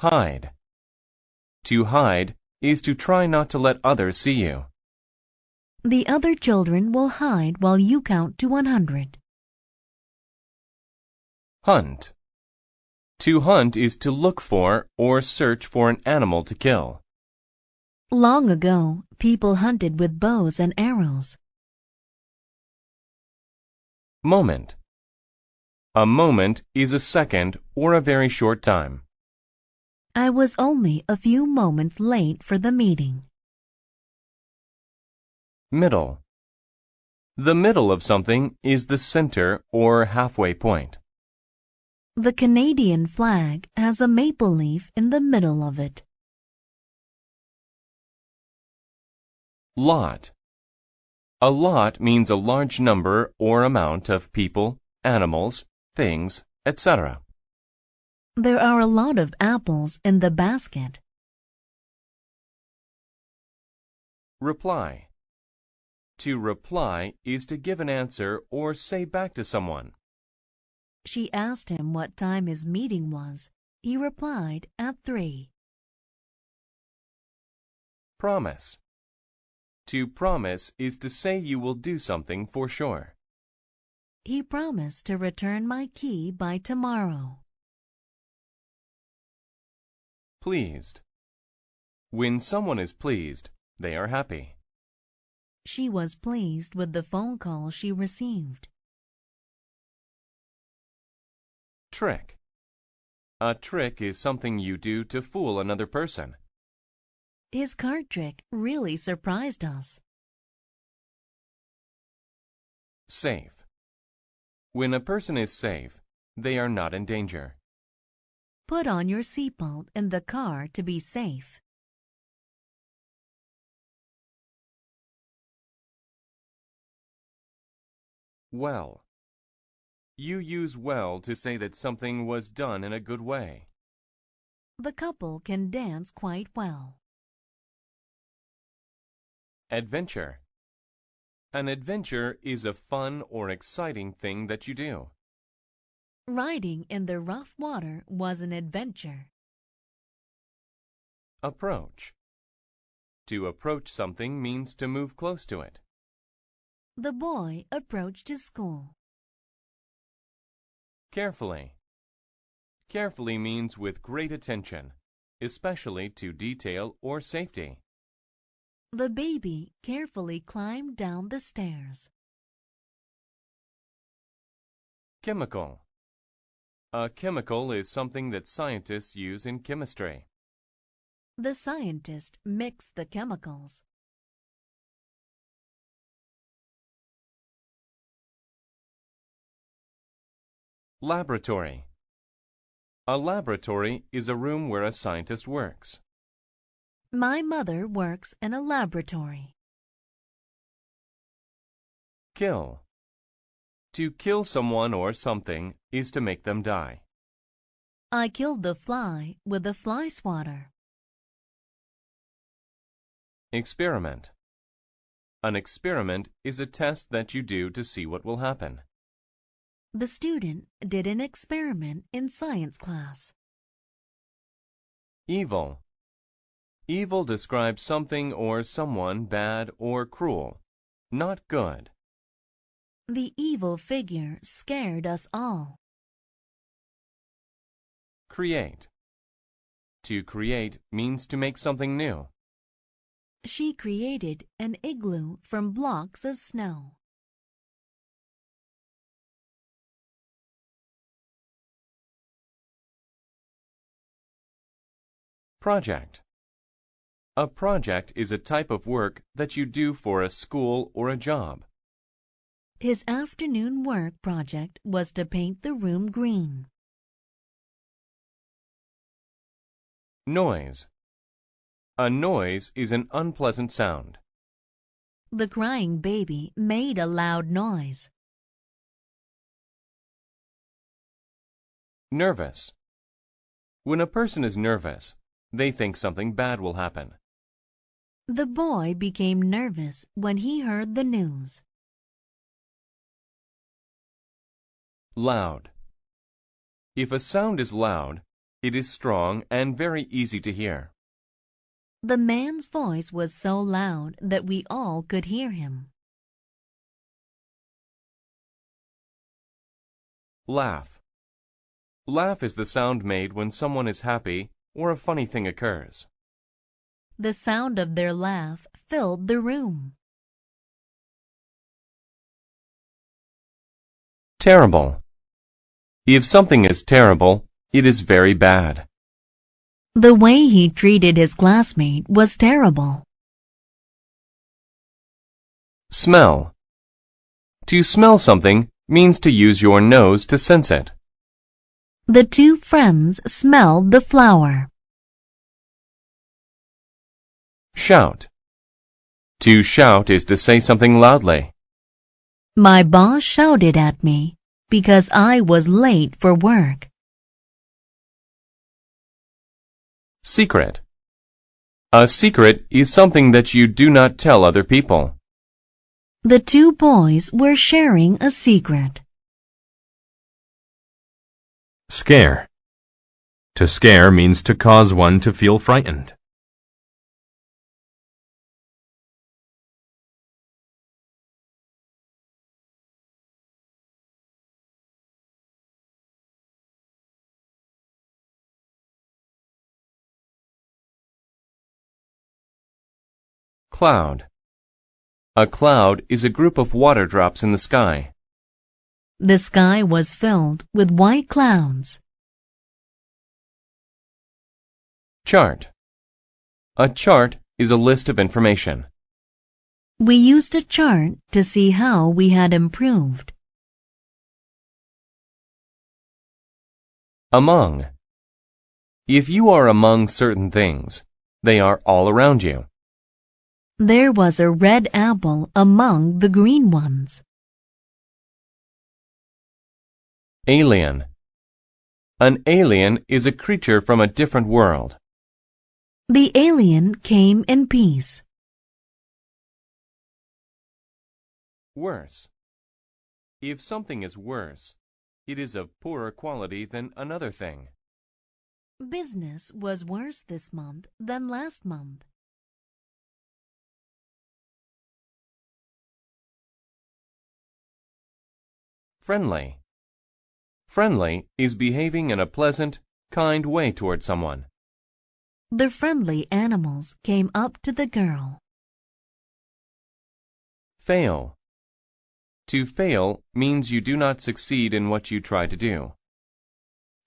Hide. To hide is to try not to let others see you. The other children will hide while you count to 100. Hunt. To hunt is to look for or search for an animal to kill. Long ago, people hunted with bows and arrows. Moment. A moment is a second or a very short time. I was only a few moments late for the meeting. Middle. The middle of something is the center or halfway point. The Canadian flag has a maple leaf in the middle of it. Lot. A lot means a large number or amount of people, animals, things, etc. There are a lot of apples in the basket. Reply. To reply is to give an answer or say back to someone. She asked him what time his meeting was. He replied at 3. Promise. To promise is to say you will do something for sure. He promised to return my key by tomorrow. Pleased. When someone is pleased, they are happy. She was pleased with the phone call she received. Trick. A trick is something you do to fool another person. His card trick really surprised us. Safe. When a person is safe, they are not in danger. Put on your seatbelt in the car to be safe. Well. You use well to say that something was done in a good way. The couple can dance quite well. Adventure. An adventure is a fun or exciting thing that you do. Riding in the rough water was an adventure. Approach. To approach something means to move close to it. The boy approached his school. Carefully. Carefully means with great attention, especially to detail or safety. The baby carefully climbed down the stairs. Chemical. A chemical is something that scientists use in chemistry. The scientist mixed the chemicals. Laboratory. A laboratory is a room where a scientist works. My mother works in a laboratory. Kill. To kill someone or something is to make them die. I killed the fly with a fly swatter. Experiment. An experiment is a test that you do to see what will happen. The student did an experiment in science class. Evil. Evil describes something or someone bad or cruel, not good. The evil figure scared us all. Create. To create means to make something new. She created an igloo from blocks of snow. Project. A project is a type of work that you do for a school or a job. His afternoon work project was to paint the room green. Noise. A noise is an unpleasant sound. The crying baby made a loud noise. Nervous. When a person is nervous, they think something bad will happen. The boy became nervous when he heard the news. Loud. If a sound is loud, It is strong and very easy to hear. The man's voice was so loud that we all could hear him. Laugh. Laugh is the sound made when someone is happy or a funny thing occurs. The sound of their laugh filled the room. Terrible. If something is terrible, it is very bad. The way he treated his classmate was terrible. Smell. To smell something means to use your nose to sense it. The two friends smelled the flower. Shout. To shout is to say something loudly. My boss shouted at me because I was late for work. Secret. A secret is something that you do not tell other people. The two boys were sharing a secret. Scare. To scare means to cause one to feel frightened. Cloud. A cloud is a group of water drops in the sky. The sky was filled with white clouds. Chart. A chart is a list of information. We used a chart to see how we had improved. Among. If you are among certain things, they are all around you. There was a red apple among the green ones. Alien. An alien is a creature from a different world. The alien came in peace. Worse. If something is worse, it is of poorer quality than another thing. Business was worse this month than last month. Friendly. Friendly is behaving in a pleasant, kind way toward someone. The friendly animals came up to the girl. Fail. To fail means you do not succeed in what you try to do.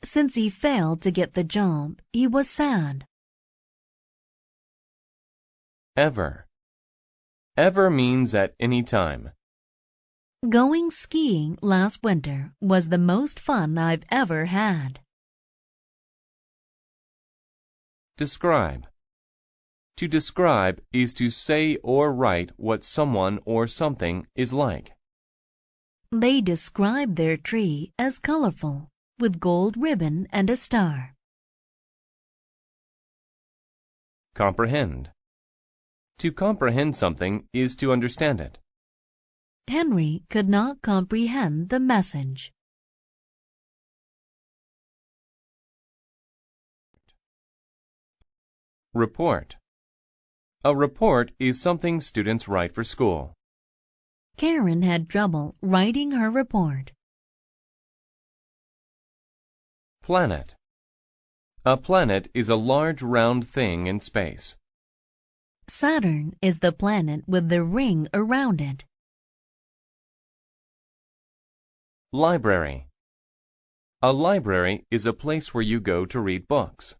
Since he failed to get the job, he was sad. Ever. Ever means at any time. Going skiing last winter was the most fun I've ever had. Describe. To describe is to say or write what someone or something is like. They described their tree as colorful, with gold ribbon and a star. Comprehend. To comprehend something is to understand it. Henry could not comprehend the message. Report. A report is something students write for school. Karen had trouble writing her report. Planet. A planet is a large round thing in space. Saturn is the planet with the ring around it. Library. A library is a place where you go to read books.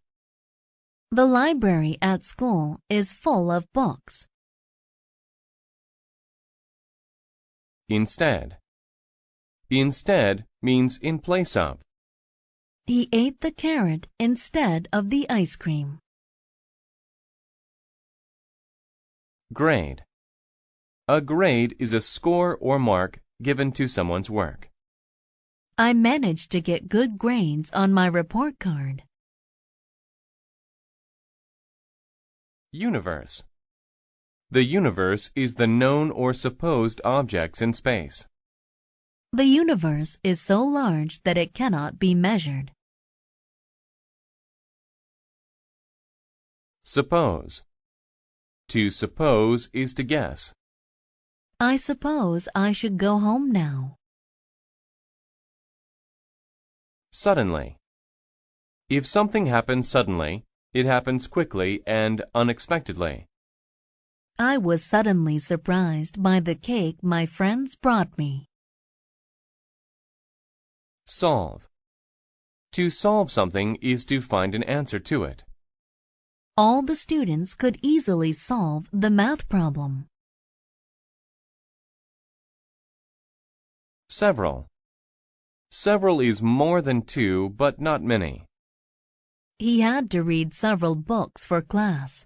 The library at school is full of books. Instead. Instead means in place of. He ate the carrot instead of the ice cream. Grade. A grade is a score or mark given to someone's work. I managed to get good grades on my report card. Universe. The universe is the known or supposed objects in space. The universe is so large that it cannot be measured. Suppose. To suppose is to guess. I suppose I should go home now. Suddenly. If something happens suddenly, it happens quickly and unexpectedly. I was suddenly surprised by the cake my friends brought me. Solve. To solve something is to find an answer to it. All the students could easily solve the math problem. Several. Several is more than two, but not many. He had to read several books for class.